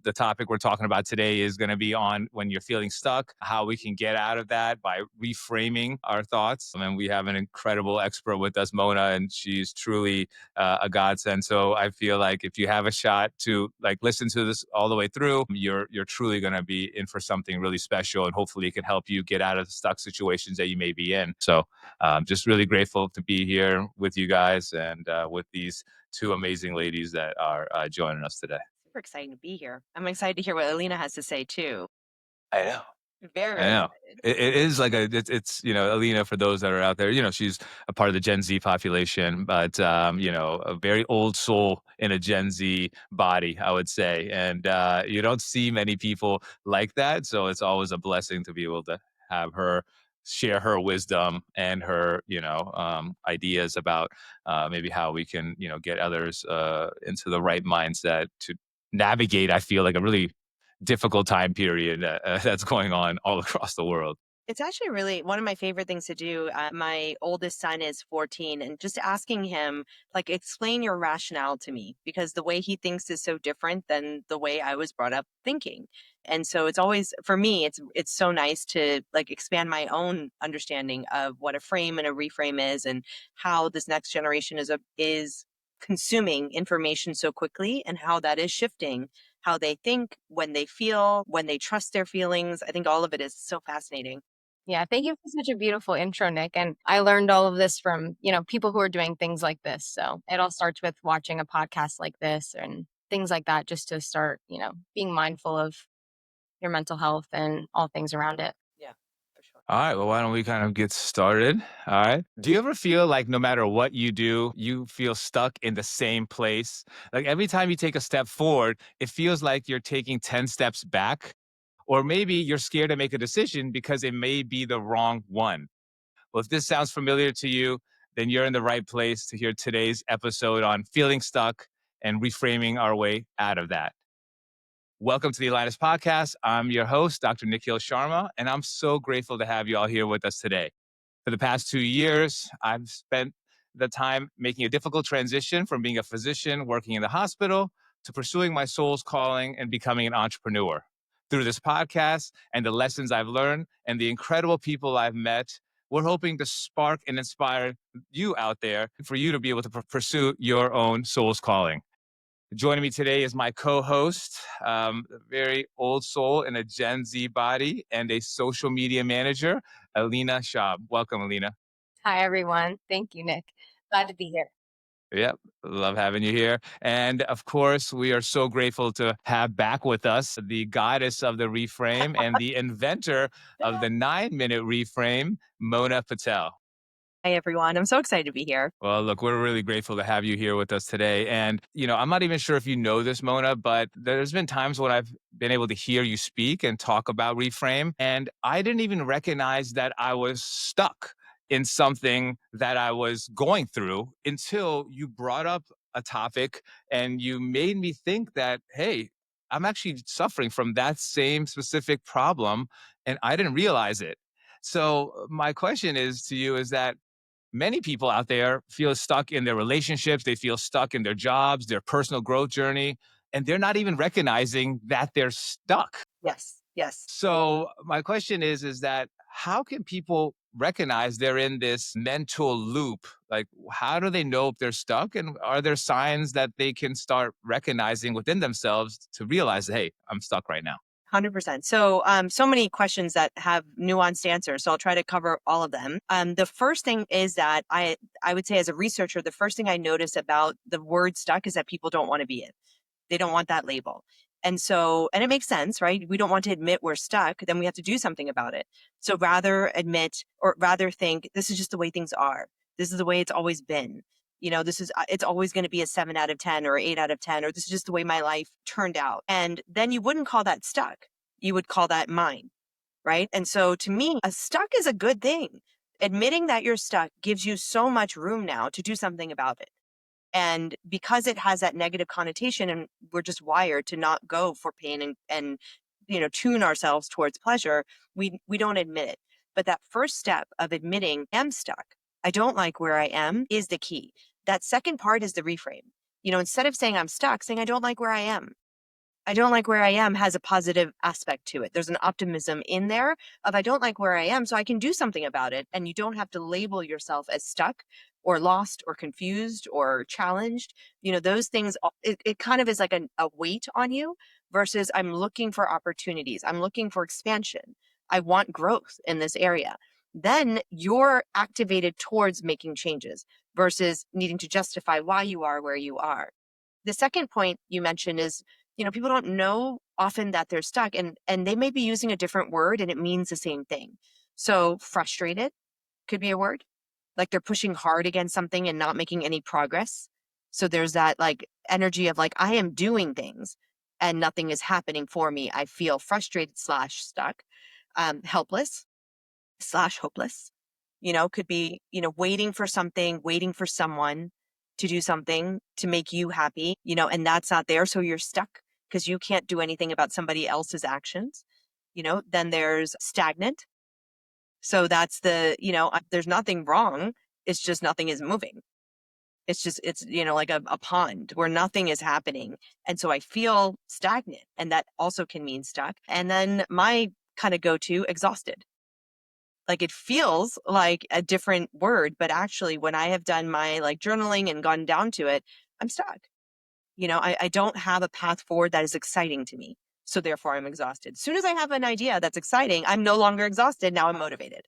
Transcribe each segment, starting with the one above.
The topic we're talking about today is going to be on when you're feeling stuck, how we can get out of that by reframing our thoughts. And we have an incredible expert with us, Mona, and she's truly a godsend. So I feel like if you have a shot to like listen to this all the way through, you're truly going to be in for something really special, and hopefully it can help you get out of the stuck situations that you may be in. So just really grateful to be here with you guys and with these two amazing ladies that are joining us today. Super excited to be here. I'm excited to hear what Alina has to say too. I know. Very, I very know. excited. It is like it's Alina, for those that are out there, she's a part of the Gen Z population, but a very old soul in a Gen Z body, I would say. And you don't see many people like that, so it's always a blessing to be able to have her share her wisdom and her ideas about maybe how we can get others into the right mindset to navigate, I feel like, a really difficult time period that's going on all across the world. It's actually really one of my favorite things to do. My oldest son is 14, and just asking him, like, explain your rationale to me, because the way he thinks is so different than the way I was brought up thinking. And so it's always, for me, it's so nice to like expand my own understanding of what a frame and a reframe is, and how this next generation is consuming information so quickly, and how that is shifting how they think, when they feel, when they trust their feelings. I think all of it is so fascinating. Yeah, thank you for such a beautiful intro, Nick. And I learned all of this from, people who are doing things like this. So it all starts with watching a podcast like this and things like that, just to start, being mindful of your mental health and all things around it. Yeah, for sure. All right, well, why don't we kind of get started? All right. Do you ever feel like no matter what you do, you feel stuck in the same place? Like every time you take a step forward, it feels like you're taking 10 steps back. Or maybe you're scared to make a decision because it may be the wrong one. Well, if this sounds familiar to you, then you're in the right place to hear today's episode on feeling stuck and reframing our way out of that. Welcome to the AlignUs podcast. I'm your host, Dr. Nikhil Sharma, and I'm so grateful to have you all here with us today. For the past 2 years, I've spent the time making a difficult transition from being a physician working in the hospital to pursuing my soul's calling and becoming an entrepreneur. Through this podcast and the lessons I've learned and the incredible people I've met, we're hoping to spark and inspire you out there for you to be able to pursue your own soul's calling. Joining me today is my co-host, a very old soul in a Gen Z body and a social media manager, Alina Shab. Welcome, Alina. Hi, everyone. Thank you, Nick. Glad to be here. Yep, love having you here. And of course, we are so grateful to have back with us the goddess of the reframe and the inventor of the 9-minute reframe, Mona Patel. Hi, everyone. I'm so excited to be here. Well, look, we're really grateful to have you here with us today. And, I'm not even sure if you know this, Mona, but there's been times when I've been able to hear you speak and talk about reframe. And I didn't even recognize that I was stuck in something that I was going through until you brought up a topic and you made me think that, hey, I'm actually suffering from that same specific problem. And I didn't realize it. So my question is to you is that many people out there feel stuck in their relationships. They feel stuck in their jobs, their personal growth journey, and they're not even recognizing that they're stuck. Yes, yes. So my question is that how can people recognize they're in this mental loop? Like, how do they know if they're stuck? And are there signs that they can start recognizing within themselves to realize, hey, I'm stuck right now? 100%. So, so many questions that have nuanced answers. So I'll try to cover all of them. The first thing is that I would say as a researcher, the first thing I notice about the word stuck is that people don't want to be it. They don't want that label. And so, and it makes sense, right? We don't want to admit we're stuck, then we have to do something about it. So rather admit, or rather think, this is just the way things are. This is the way it's always been. It's always going to be a 7 out of 10 or 8 out of 10, or this is just the way my life turned out. And then you wouldn't call that stuck. You would call that mine, right? And so to me, a stuck is a good thing. Admitting that you're stuck gives you so much room now to do something about it. And because it has that negative connotation, and we're just wired to not go for pain and tune ourselves towards pleasure, we don't admit it. But that first step of admitting I'm stuck, I don't like where I am, is the key. That second part is the reframe. Instead of saying I'm stuck, saying I don't like where I am. I don't like where I am has a positive aspect to it. There's an optimism in there of I don't like where I am, so I can do something about it. And you don't have to label yourself as stuck or lost or confused or challenged. Those things, it kind of is like a weight on you versus I'm looking for opportunities. I'm looking for expansion. I want growth in this area. Then you're activated towards making changes versus needing to justify why you are where you are. The second point you mentioned is, people don't know often that they're stuck and they may be using a different word and it means the same thing. So frustrated could be a word, like they're pushing hard against something and not making any progress. So there's that like energy of like, I am doing things and nothing is happening for me. I feel frustrated slash stuck, helpless slash hopeless, could be, waiting for something, waiting for someone to do something to make you happy, and that's not there. So you're stuck because you can't do anything about somebody else's actions. Then there's stagnant. So that's there's nothing wrong. It's just nothing is moving. It's like a pond where nothing is happening. And so I feel stagnant, and that also can mean stuck. And then my kind of go to exhausted. Like it feels like a different word, but actually when I have done my like journaling and gone down to it, I'm stuck. I don't have a path forward that is exciting to me. So therefore I'm exhausted. As soon as I have an idea that's exciting, I'm no longer exhausted. Now I'm motivated.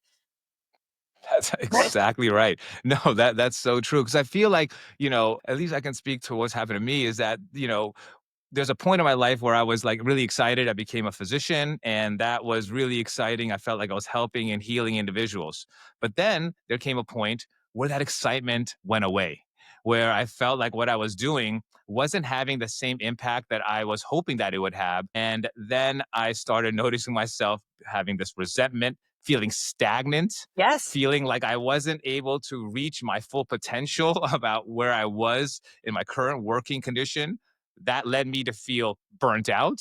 That's exactly right. No, that's so true. Because I feel like, at least I can speak to what's happened to me is that, there's a point in my life where I was like really excited. I became a physician, and that was really exciting. I felt like I was helping and healing individuals. But then there came a point where that excitement went away, where I felt like what I was doing wasn't having the same impact that I was hoping that it would have. And then I started noticing myself having this resentment, feeling stagnant, Yes. feeling like I wasn't able to reach my full potential about where I was in my current working condition. That led me to feel burnt out,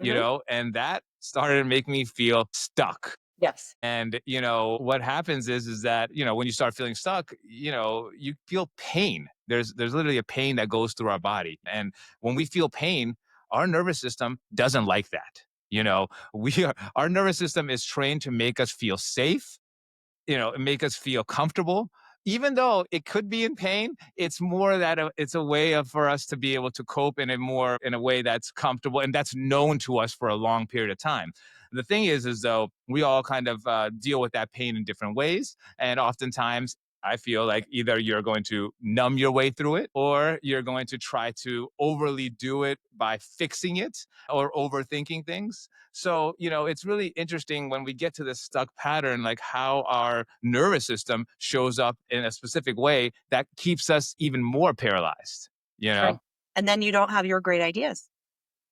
Hmm. and that started to make me feel stuck. Yes. And what happens is that when you start feeling stuck, you feel pain. There's literally a pain that goes through our body, and when we feel pain, our nervous system doesn't like that. Our nervous system is trained to make us feel safe, make us feel comfortable. Even though it could be in pain, it's more that it's a way for us to be able to cope in a way that's comfortable and that's known to us for a long period of time. The thing is though, we all kind of deal with that pain in different ways, and oftentimes I feel like either you're going to numb your way through it or you're going to try to overly do it by fixing it or overthinking things. So, it's really interesting when we get to this stuck pattern, like how our nervous system shows up in a specific way that keeps us even more paralyzed, you That's right. know? And then you don't have your great ideas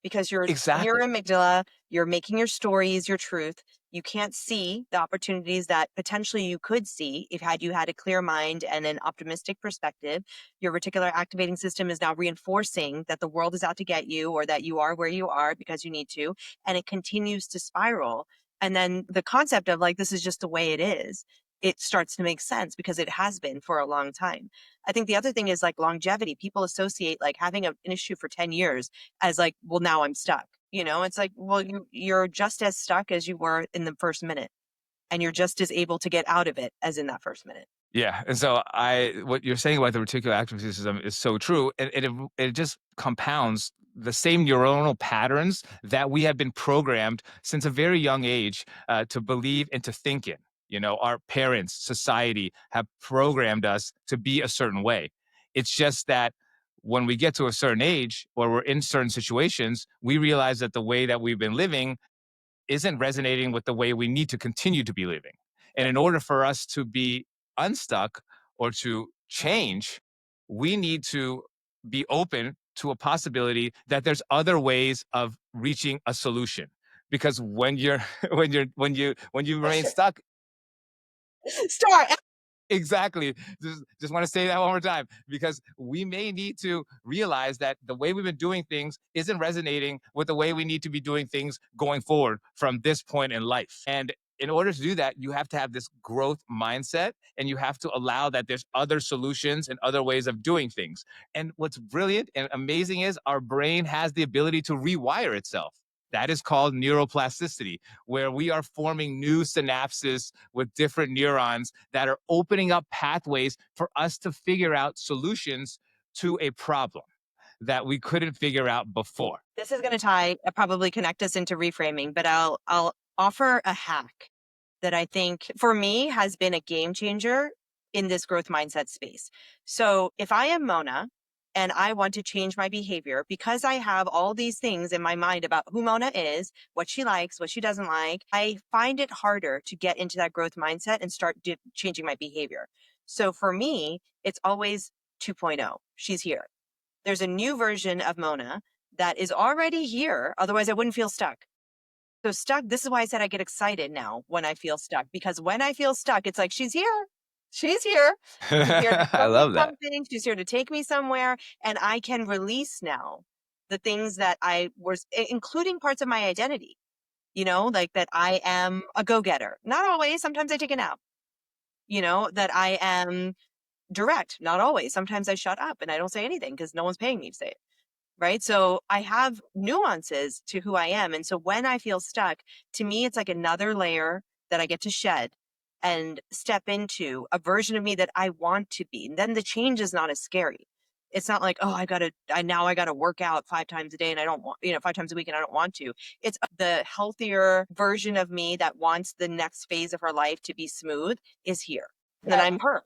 because you're in your Exactly. amygdala, you're making your stories your truth. You can't see the opportunities that potentially you could see if had you had a clear mind and an optimistic perspective. Your reticular activating system is now reinforcing that the world is out to get you or that you are where you are because you need to, and it continues to spiral. And then the concept of like this is just the way it is, it starts to make sense because it has been for a long time. I think the other thing is like longevity. People associate like having an issue for 10 years as like, well, now I'm stuck. It's like, well, you're just as stuck as you were in the first minute, and you're just as able to get out of it as in that first minute. Yeah, and so what you're saying about the reticular activating system is so true, and it just compounds the same neuronal patterns that we have been programmed since a very young age to believe and to think in. Our parents, society have programmed us to be a certain way. It's just that when we get to a certain age or we're in certain situations, we realize that the way that we've been living isn't resonating with the way we need to continue to be living. And Yep. in order for us to be unstuck or to change, we need to be open to a possibility that there's other ways of reaching a solution. Because when you're when you remain stuck, Start. exactly. Just want to say that one more time because we may need to realize that the way we've been doing things isn't resonating with the way we need to be doing things going forward from this point in life. And in order to do that, you have to have this growth mindset, and you have to allow that there's other solutions and other ways of doing things. And what's brilliant and amazing is our brain has the ability to rewire itself. That is called neuroplasticity, where we are forming new synapses with different neurons that are opening up pathways for us to figure out solutions to a problem that we couldn't figure out before. This is going to probably connect us into reframing, but I'll offer a hack that I think for me has been a game changer in this growth mindset space. So if I am Mona and I want to change my behavior because I have all these things in my mind about who Mona is, what she likes, what she doesn't like, I find it harder to get into that growth mindset and start changing my behavior. So for me, it's always 2.0. She's here. There's a new version of Mona that is already here. Otherwise, I wouldn't feel stuck. So stuck, this is why I said I get excited now when I feel stuck, because when I feel stuck, it's like, she's here. She's here. She's here to I show me love that. something. She's here to take me somewhere. And I can release now the things that I was, including parts of my identity, like that I am a go-getter. Not always. Sometimes I take a nap, that I am direct. Not always. Sometimes I shut up and I don't say anything because no one's paying me to say it. Right. So I have nuances to who I am. And so when I feel stuck, to me, it's like another layer that I get to shed and step into a version of me that I want to be. And then the change is not as scary. It's not like, oh, now I got to work out 5 times a day and I don't want, 5 times a week and I don't want to. It's the healthier version of me that wants the next phase of her life to be smooth is here. And then I'm her.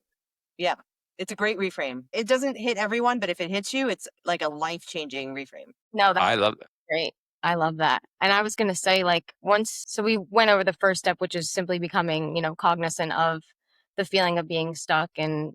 Yeah. It's a great reframe. It doesn't hit everyone, but if it hits you, it's like a life-changing reframe. No, that's I love that. great. I love that. And I was going to say, like, so we went over the first step, which is simply becoming, cognizant of the feeling of being stuck and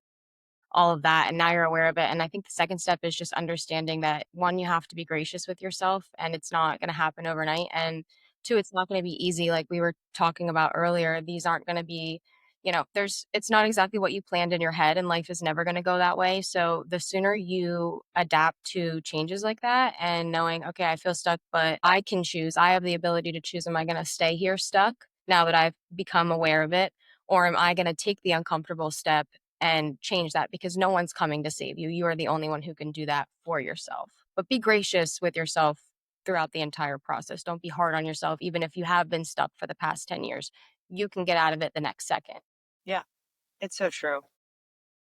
all of that. And now you're aware of it. And I think the second step is just understanding that one, you have to be gracious with yourself and it's not going to happen overnight. And two, it's not going to be easy. Like we were talking about earlier, these aren't going to be, it's not exactly what you planned in your head and life is never going to go that way. So the sooner you adapt to changes like that and knowing, okay, I feel stuck, but I can choose, I have the ability to choose, am I going to stay here stuck now that I've become aware of it? Or am I going to take the uncomfortable step and change that, because no one's coming to save you. You are the only one who can do that for yourself. But be gracious with yourself throughout the entire process. Don't be hard on yourself, even if you have been stuck for the past 10 years. You can get out of it the next second. Yeah, it's so true.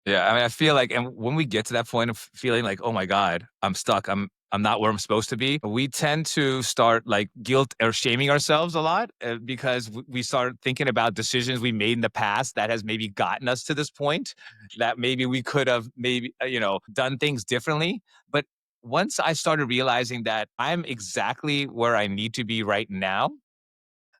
Yeah, I mean, I feel like, and when we get to that point of feeling like, oh my God, I'm stuck, I'm not where I'm supposed to be, we tend to start like guilt or shaming ourselves a lot because we start thinking about decisions we made in the past that has maybe gotten us to this point, that maybe we could have maybe done things differently. But once I started realizing that I'm exactly where I need to be right now,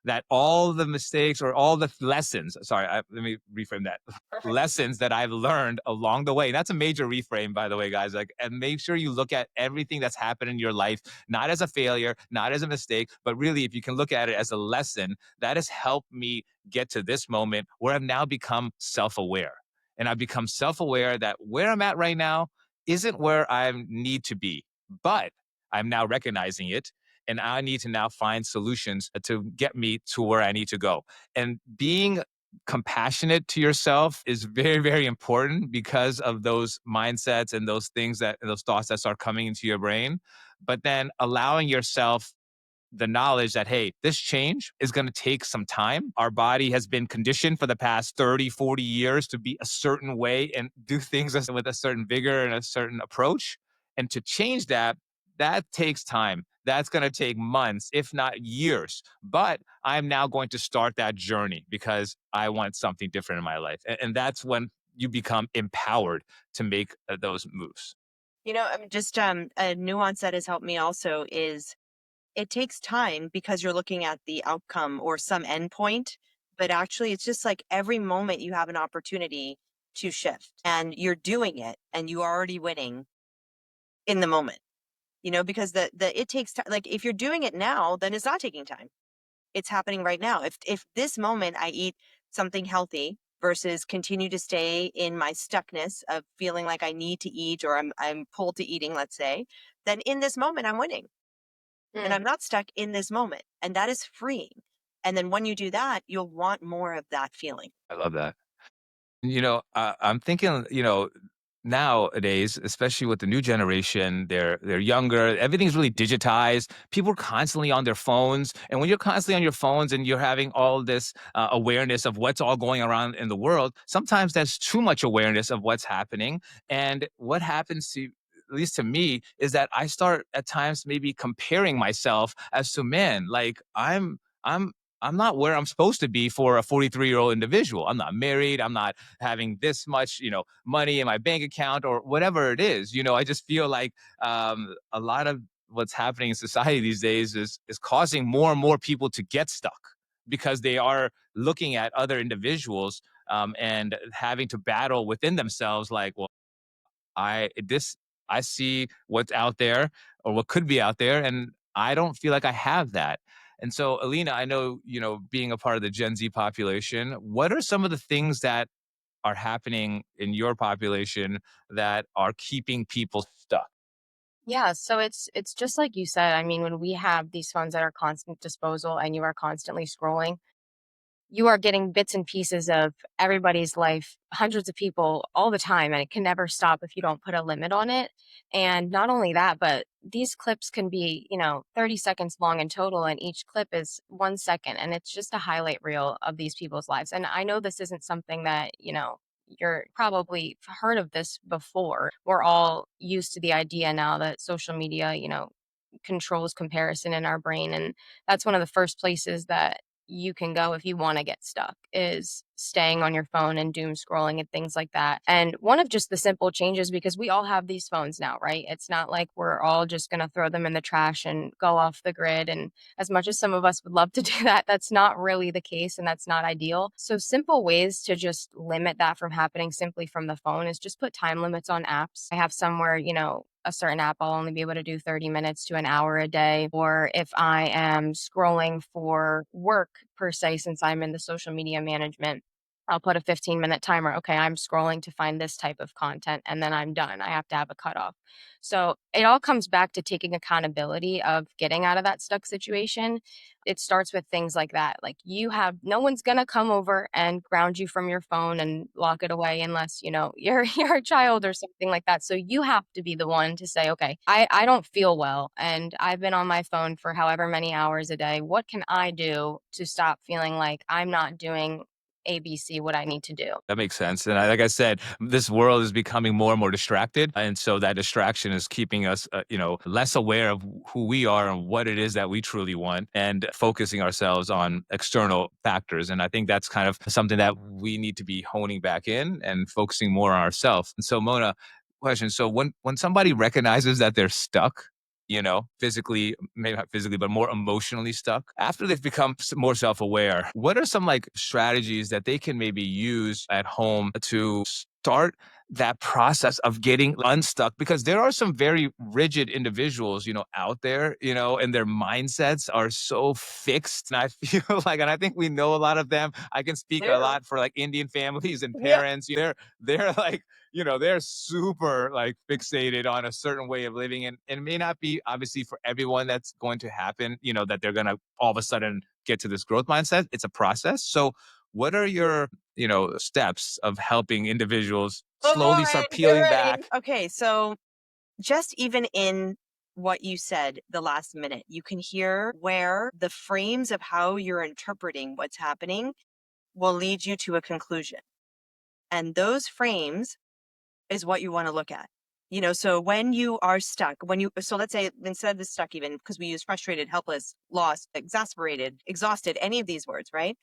that all the mistakes or all the lessons, sorry, let me reframe that. Perfect. Lessons that I've learned along the way. That's a major reframe, by the way, guys. Like, and make sure you look at everything that's happened in your life, not as a failure, not as a mistake, but really, if you can look at it as a lesson, that has helped me get to this moment where I've now become self aware. And I've become self aware that where I'm at right now isn't where I need to be, but I'm now recognizing it, and I need to now find solutions to get me to where I need to go. And being compassionate to yourself is very, very important because of those mindsets and those things and those thoughts that start coming into your brain. But then allowing yourself the knowledge that, hey, this change is going to take some time. Our body has been conditioned for the past 30, 40 years to be a certain way and do things with a certain vigor and a certain approach. And to change that, that takes time. That's going to take months, if not years. But I'm now going to start that journey because I want something different in my life. And that's when you become empowered to make those moves. Just a nuance that has helped me also is it takes time because you're looking at the outcome or some endpoint, but actually it's just like every moment you have an opportunity to shift and you're doing it and you are already winning in the moment, because it takes time. Like if you're doing it now, then it's not taking time. It's happening right now. If this moment I eat something healthy versus continue to stay in my stuckness of feeling like I need to eat or I'm pulled to eating, let's say, then in this moment I'm winning and I'm not stuck in this moment. And that is freeing. And then when you do that, you'll want more of that feeling. I love that. I'm thinking, nowadays, especially with the new generation, they're younger. Everything's really digitized. People are constantly on their phones, and when you're constantly on your phones and you're having all this awareness of what's all going around in the world, sometimes that's too much awareness of what's happening. And what happens to at least to me, is that I start at times maybe comparing myself as to man, like I'm I'm not where I'm supposed to be for a 43-year-old individual. I'm not married. I'm not having this much, money in my bank account or whatever it is. I just feel like a lot of what's happening in society these days is causing more and more people to get stuck because they are looking at other individuals and having to battle within themselves. Like, well, this I see what's out there or what could be out there, and I don't feel like I have that. And so, Alina, I know, being a part of the Gen Z population, what are some of the things that are happening in your population that are keeping people stuck? Yeah, so it's just like you said. I mean, when we have these phones at our constant disposal and you are constantly scrolling, you are getting bits and pieces of everybody's life, hundreds of people all the time, and it can never stop if you don't put a limit on it. And not only that, but these clips can be, 30 seconds long in total, and each clip is 1 second, and it's just a highlight reel of these people's lives. And I know this isn't something that, you're probably heard of this before. We're all used to the idea now that social media, controls comparison in our brain. And that's one of the first places that you can go if you want to get stuck is staying on your phone and doom scrolling and things like that. And one of just the simple changes, because we all have these phones now, right? It's not like we're all just going to throw them in the trash and go off the grid. And as much as some of us would love to do that, that's not really the case and that's not ideal. So simple ways to just limit that from happening simply from the phone is just put time limits on apps. I have somewhere, a certain app, I'll only be able to do 30 minutes to an hour a day. Or if I am scrolling for work per se, since I'm in the social media management, I'll put a 15-minute timer. Okay, I'm scrolling to find this type of content and then I'm done. I have to have a cutoff. So it all comes back to taking accountability of getting out of that stuck situation. It starts with things like that. Like no one's going to come over and ground you from your phone and lock it away unless, you're a child or something like that. So you have to be the one to say, okay, I don't feel well and I've been on my phone for however many hours a day. What can I do to stop feeling like I'm not doing ABC, what I need to do? That makes sense. And like I said, this world is becoming more and more distracted. And so that distraction is keeping us, less aware of who we are and what it is that we truly want and focusing ourselves on external factors. And I think that's kind of something that we need to be honing back in and focusing more on ourselves. And so, Mona, question. So when somebody recognizes that they're stuck, physically, maybe not physically, but more emotionally stuck. After they've become more self aware, what are some like strategies that they can maybe use at home to start that process of getting unstuck? Because there are some very rigid individuals, out there, and their mindsets are so fixed. And I feel like, and I think we know a lot of them. I can speak a Yeah. lot for like Indian families and Yeah. parents. They're like, they're super like fixated on a certain way of living. And it may not be obviously for everyone that's going to happen, that they're going to all of a sudden get to this growth mindset. It's a process. So what are your, steps of helping individuals All slowly right, start get peeling ready. back? Okay, so just even in what you said the last minute, you can hear where the frames of how you're interpreting what's happening will lead you to a conclusion. And those frames is what you want to look at. So when you are stuck, so let's say instead of the stuck, even because we use frustrated, helpless, lost, exasperated, exhausted, any of these words, right?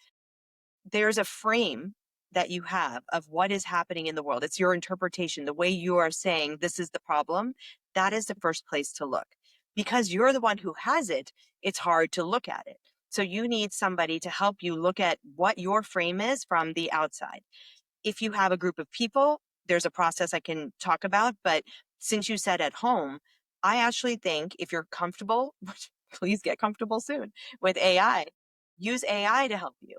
There's a frame that you have of what is happening in the world. It's your interpretation, the way you are saying this is the problem. That is the first place to look. Because you're the one who has it, it's hard to look at it. So you need somebody to help you look at what your frame is from the outside. If you have a group of people, there's a process I can talk about. But since you said at home, I actually think if you're comfortable, which please get comfortable soon with AI, use AI to help you.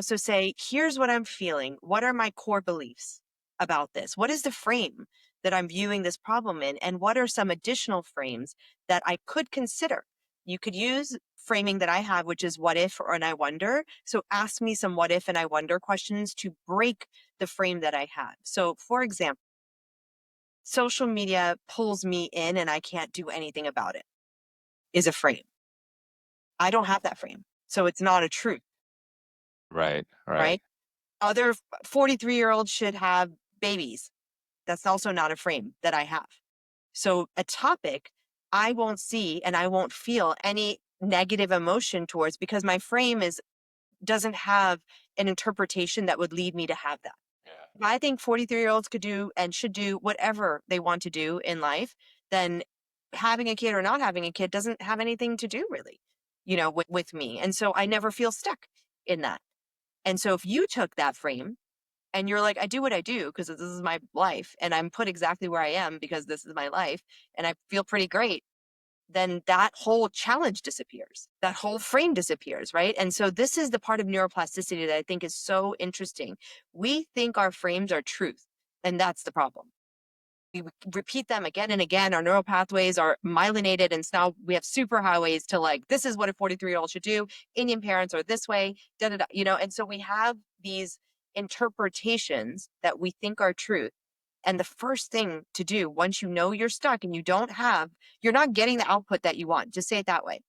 So say, here's what I'm feeling. What are my core beliefs about this? What is the frame that I'm viewing this problem in? And what are some additional frames that I could consider? You could use framing that I have, which is what if or and I wonder. So ask me some what if and I wonder questions to break the frame that I have. So for example, social media pulls me in and I can't do anything about it is a frame. I don't have that frame. So it's not a truth, Right. Right. right? Other 43-year-olds should have babies. That's also not a frame that I have. So a topic I won't see and I won't feel any negative emotion towards because my frame doesn't have an interpretation that would lead me to have that. If I think 43-year-olds could do and should do whatever they want to do in life, then having a kid or not having a kid doesn't have anything to do really, with me. And so I never feel stuck in that. And so if you took that frame and you're like, I do what I do because this is my life and I'm put exactly where I am because this is my life and I feel pretty great, then that whole challenge disappears. That whole frame disappears, right? And so this is the part of neuroplasticity that I think is so interesting. We think our frames are truth, and that's the problem. We repeat them again and again. Our neural pathways are myelinated, and so now we have superhighways to like, this is what a 43-year-old should do. Indian parents are this way, da da da, and so we have these interpretations that we think are truth. And the first thing to do once you know you're stuck and you're not getting the output that you want, just say it that way.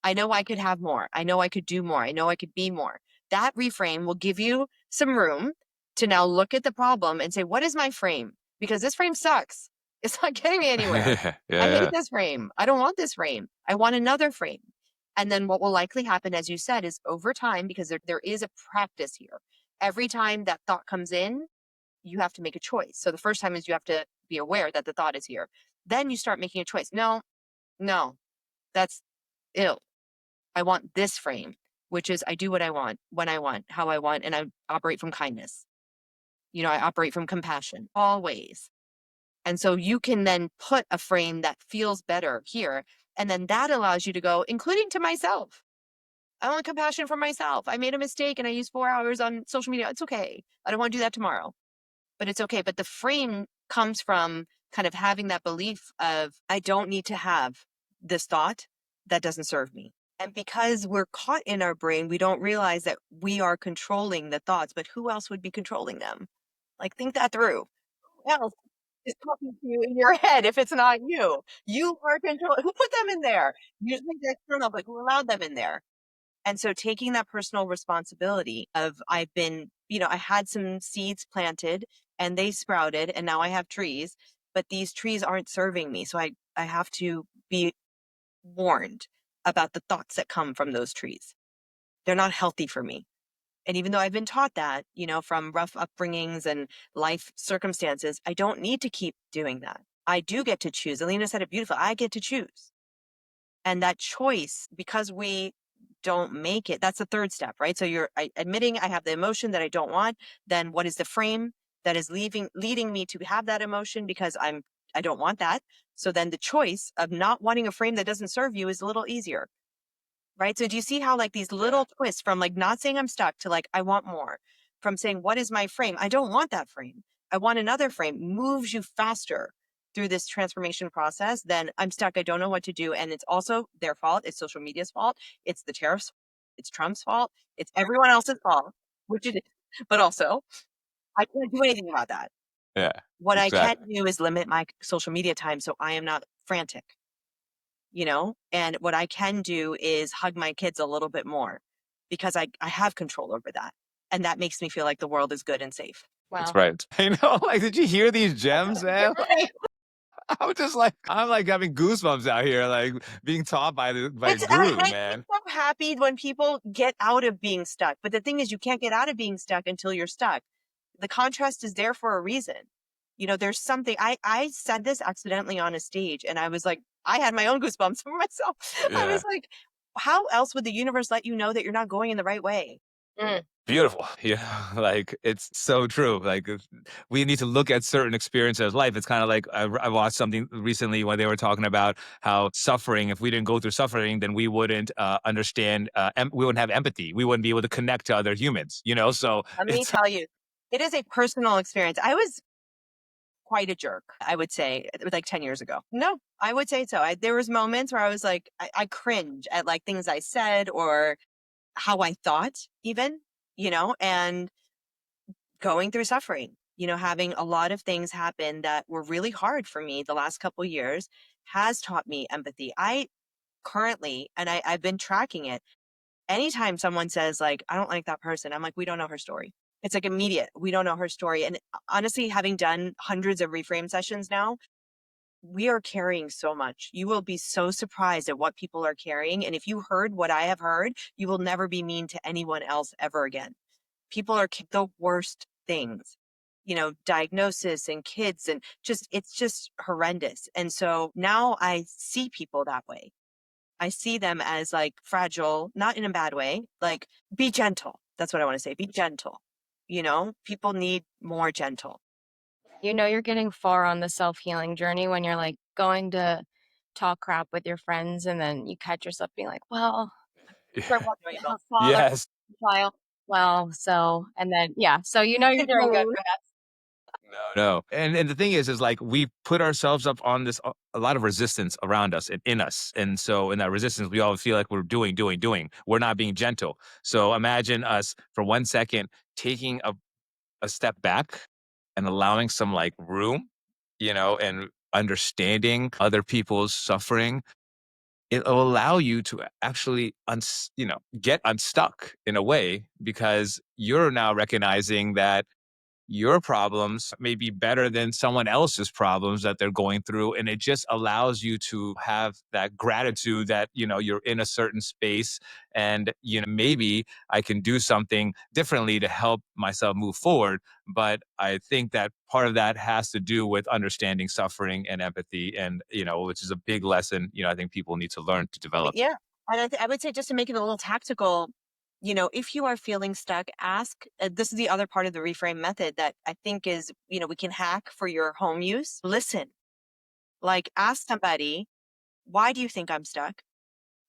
I know I could have more. I know I could do more. I know I could be more. That reframe will give you some room to now look at the problem and say, what is my frame? Because this frame sucks. It's not getting me anywhere. Yeah. I hate Yeah. this frame. I don't want this frame. I want another frame. And then what will likely happen, as you said, is over time, because there is a practice here. Every time that thought comes in, you have to make a choice. So the first time is you have to be aware that the thought is here. Then you start making a choice. No, no, that's ill. I want this frame, which is I do what I want, when I want, how I want, and I operate from kindness. I operate from compassion always. And so you can then put a frame that feels better here. And then that allows you to go, including to myself. I want compassion for myself. I made a mistake and I used 4 hours on social media. It's okay. I don't want to do that tomorrow, but it's okay. But the frame comes from kind of having that belief of, I don't need to have this thought that doesn't serve me. And because we're caught in our brain, we don't realize that we are controlling the thoughts, but who else would be controlling them? Like, think that through. Who else is talking to you in your head if it's not you? You are controlling. Who put them in there? Usually the external, but who allowed them in there? And so taking that personal responsibility of I had some seeds planted and they sprouted and now I have trees, but these trees aren't serving me. So I have to be warned about the thoughts that come from those trees. They're not healthy for me. And even though I've been taught that, from rough upbringings and life circumstances, I don't need to keep doing that. I do get to choose. Alina said it beautifully. I get to choose. And that choice, because we don't make it, that's the third step, right? So you're admitting I have the emotion that I don't want. Then what is the frame that is leading me to have that emotion because I don't want that. So then the choice of not wanting a frame that doesn't serve you is a little easier, right? So do you see how like these little twists from like not saying I'm stuck to like I want more, from saying what is my frame? I don't want that frame. I want another frame, moves you faster through this transformation process than I'm stuck. I don't know what to do. And it's also their fault. It's social media's fault. It's the tariffs. It's Trump's fault. It's everyone else's fault, which it is. But also, I can't do anything about that. Yeah. What I can Exactly. do is limit my social media time so I am not frantic, and what I can do is hug my kids a little bit more because I have control over that. And that makes me feel like the world is good and safe. That's Wow. right. Like, did you hear these gems, man? Right. I'm like having goosebumps out here, like being taught by a guru, I get man. so happy when people get out of being stuck. But the thing is, you can't get out of being stuck until you're stuck. The contrast is there for a reason. There's something I said this accidentally on a stage and I was like, I had my own goosebumps for myself. I Yeah. was like, how else would the universe let you know that you're not going in the right way? Mm. Beautiful. Like it's so true. Like we need to look at certain experiences of life. It's kind of like I watched something recently when they were talking about how suffering, if we didn't go through suffering, then we wouldn't understand, we wouldn't have empathy. We wouldn't be able to connect to other humans, So Let me it's, tell you, it is a personal experience. I was quite a jerk, I would say. It was like 10 years ago. No, I would say so. There was moments where I was like, I cringe at like things I said or how I thought even, and going through suffering, having a lot of things happen that were really hard for me the last couple years has taught me empathy. I currently, and I've been tracking it, anytime someone says like, I don't like that person, I'm like, we don't know her story. It's like immediate. We don't know her story. And honestly, having done hundreds of reframe sessions now, we are carrying so much. You will be so surprised at what people are carrying. And if you heard what I have heard, you will never be mean to anyone else ever again. People are the worst things, diagnosis and kids and it's just horrendous. And so now I see people that way. I see them as like fragile, not in a bad way, like be gentle. That's what I want to say. Be gentle. People need more gentle. You're getting far on the self-healing journey when you're like going to talk crap with your friends and then you catch yourself being like, well, For what a father, Yes. child, well, so, and then, yeah, so you're doing good for that. No. And the thing is like we put ourselves up on this a lot of resistance around us and in us. And so in that resistance, we all feel like we're doing. We're not being gentle. So imagine us for 1 second taking a step back and allowing some like room, and understanding other people's suffering. It'll allow you to actually get unstuck in a way because you're now recognizing that your problems may be better than someone else's problems that they're going through. And it just allows you to have that gratitude that, you're in a certain space and, maybe I can do something differently to help myself move forward. But I think that part of that has to do with understanding suffering and empathy and, which is a big lesson, I think people need to learn to develop. Yeah. And I would say just to make it a little tactical, if you are feeling stuck, ask. This is the other part of the reframe method that I think is, we can hack for your home use. Listen, like ask somebody, why do you think I'm stuck?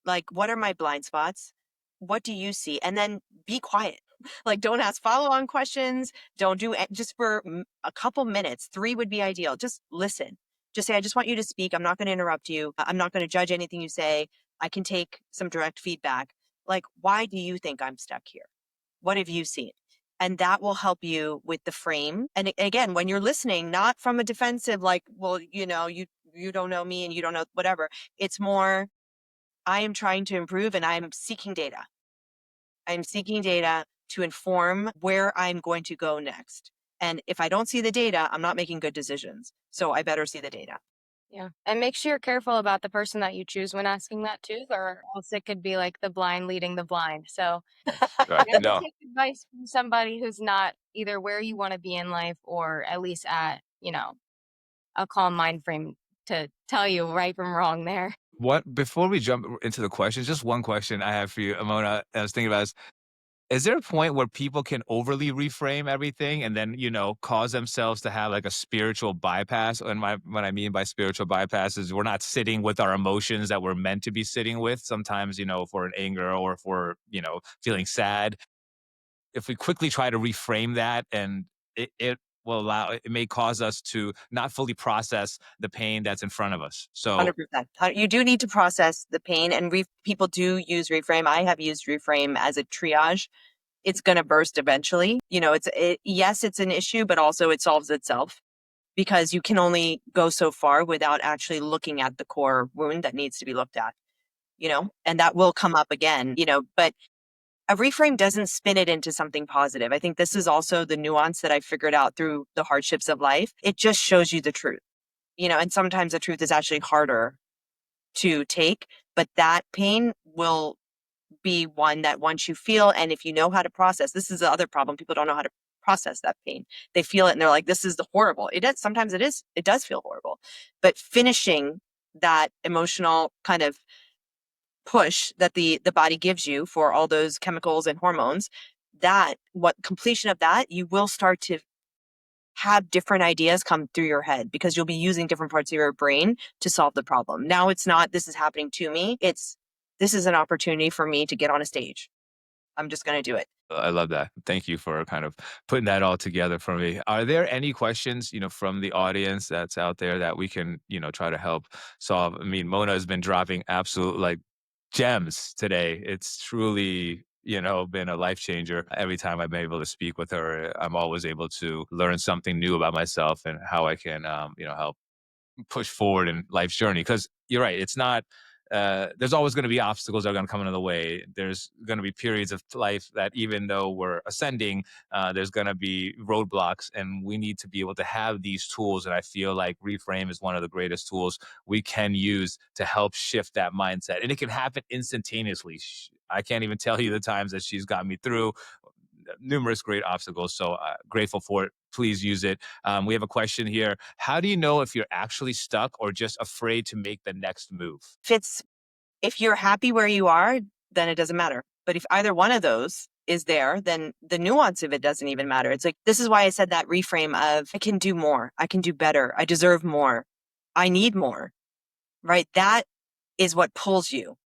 Like, what are my blind spots? What do you see? And then be quiet. Like, don't ask follow on questions. Don't do it just for a couple minutes. 3 would be ideal. Just listen. Just say, I just want you to speak. I'm not going to interrupt you. I'm not going to judge anything you say. I can take some direct feedback. Like, why do you think I'm stuck here? What have you seen? And that will help you with the frame. And again, when you're listening, not from a defensive, like, well, you don't know me and you don't know whatever. It's more, I am trying to improve and I'm seeking data. I'm seeking data to inform where I'm going to go next. And if I don't see the data, I'm not making good decisions. So I better see the data. Yeah. And make sure you're careful about the person that you choose when asking that too, or else it could be like the blind leading the blind. So Right. never No. take advice from somebody who's not either where you want to be in life or at least at, a calm mind frame to tell you right from wrong there. What before we jump into the questions, just one question I have for you, Amona. I was thinking about is there a point where people can overly reframe everything and then, cause themselves to have like a spiritual bypass? And what I mean by spiritual bypass is we're not sitting with our emotions that we're meant to be sitting with. Sometimes, if we're in anger or if we're, feeling sad, if we quickly try to reframe that and it will it may cause us to not fully process the pain that's in front of us. So 100%. You do need to process the pain, and people do use reframe. I have used reframe as a triage. It's going to burst eventually. Yes, it's an issue, but also it solves itself because you can only go so far without actually looking at the core wound that needs to be looked at, and that will come up again, but a reframe doesn't spin it into something positive. I think this is also the nuance that I figured out through the hardships of life. It just shows you the truth, and sometimes the truth is actually harder to take, but that pain will be one that once you feel, and if you know how to process, this is the other problem. People don't know how to process that pain. They feel it and they're like, this is the horrible. Sometimes it does feel horrible, but finishing that emotional kind of push that the body gives you for all those chemicals and hormones, completion of that, you will start to have different ideas come through your head because you'll be using different parts of your brain to solve the problem. Now it's not, this is happening to me. This is an opportunity for me to get on a stage. I'm just going to do it. I love that. Thank you for kind of putting that all together for me. Are there any questions, from the audience that's out there that we can, try to help solve? I mean, Mona has been dropping absolute like gems today. It's truly, been a life changer. Every time I've been able to speak with her, I'm always able to learn something new about myself and how I can, help push forward in life's journey. Because you're right, it's not. There's always going to be obstacles that are going to come into the way. There's going to be periods of life that, even though we're ascending, there's going to be roadblocks, and we need to be able to have these tools. And I feel like Reframe is one of the greatest tools we can use to help shift that mindset, and it can happen instantaneously. I can't even tell you the times that she's got me through numerous great obstacles. So grateful for it. Please use it. We have a question here. How do you know if you're actually stuck or just afraid to make the next move? If you're happy where you are, then it doesn't matter. But if either one of those is there, then the nuance of it doesn't even matter. It's like, this is why I said that reframe of I can do more, I can do better, I deserve more, I need more, right? That is what pulls you.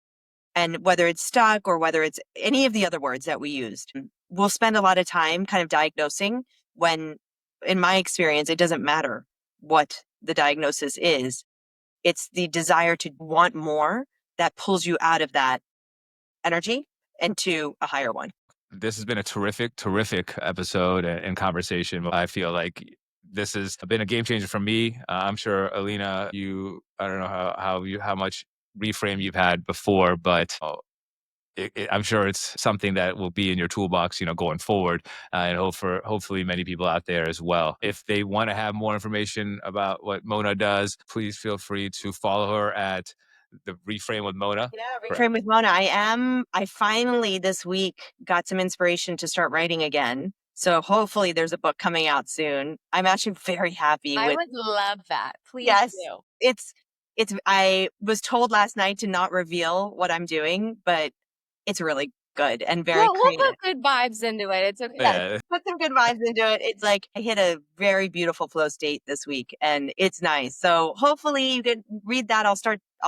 And whether it's stuck or whether it's any of the other words that we used, we'll spend a lot of time kind of diagnosing when, in my experience, it doesn't matter what the diagnosis is. It's the desire to want more that pulls you out of that energy into a higher one. This has been a terrific, terrific episode and conversation. I feel like this has been a game changer for me. I'm sure, Alina, I don't know how much reframe you've had before, but I'm sure it's something that will be in your toolbox, going forward, and hopefully many people out there as well. If they want to have more information about what Mona does, please feel free to follow her at the Reframe with Mona. Yeah, Correct. reframe with Mona. I finally this week got some inspiration to start writing again. So hopefully there's a book coming out soon. I'm actually very happy I with, would love that. Please yes, do. it's, I was told last night to not reveal what I'm doing, but it's really good and very We'll creative. put good vibes into it. It's okay. Yes, Yeah, put some good vibes into it. It's like I hit a very beautiful flow state this week and it's nice. So hopefully you can read that. I'll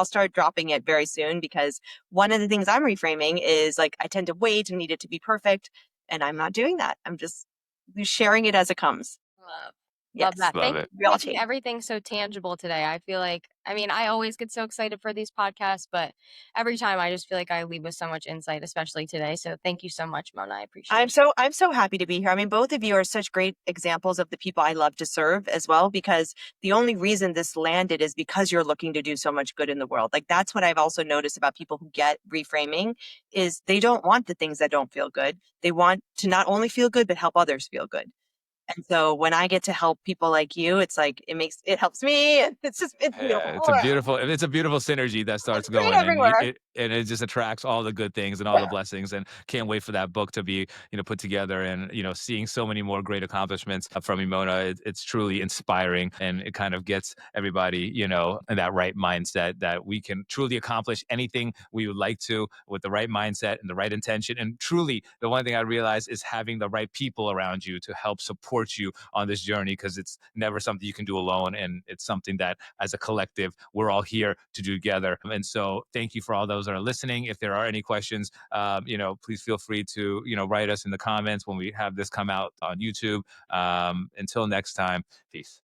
start dropping it very soon because one of the things I'm reframing is like I tend to wait and need it to be perfect. And I'm not doing that. I'm just sharing it as it comes. Love. Love Yes. that. love Thank it. you We for all making change. everything so tangible today. I feel like, I mean, I always get so excited for these podcasts, but every time I just feel like I leave with so much insight, especially today. So thank you so much, Mona. I appreciate it. I'm so happy to be here. I mean, both of you are such great examples of the people I love to serve as well, because the only reason this landed is because you're looking to do so much good in the world. Like that's what I've also noticed about people who get reframing is they don't want the things that don't feel good. They want to not only feel good, but help others feel good. And so when I get to help people like you, it's like it helps me. It's Yeah, beautiful. it's a beautiful synergy that It's starts great going, and everywhere. it just attracts all the good things and all the blessings. And can't wait for that book to be put together, and seeing so many more great accomplishments from Imona. It's truly inspiring, and it kind of gets everybody in that right mindset that we can truly accomplish anything we would like to with the right mindset and the right intention. And truly, the one thing I realize is having the right people around you to help support you on this journey, because it's never something you can do alone, and it's something that as a collective we're all here to do together. And so thank you for all those that are listening. If there are any questions, please feel free to write us in the comments when we have this come out on YouTube. Until next time, peace.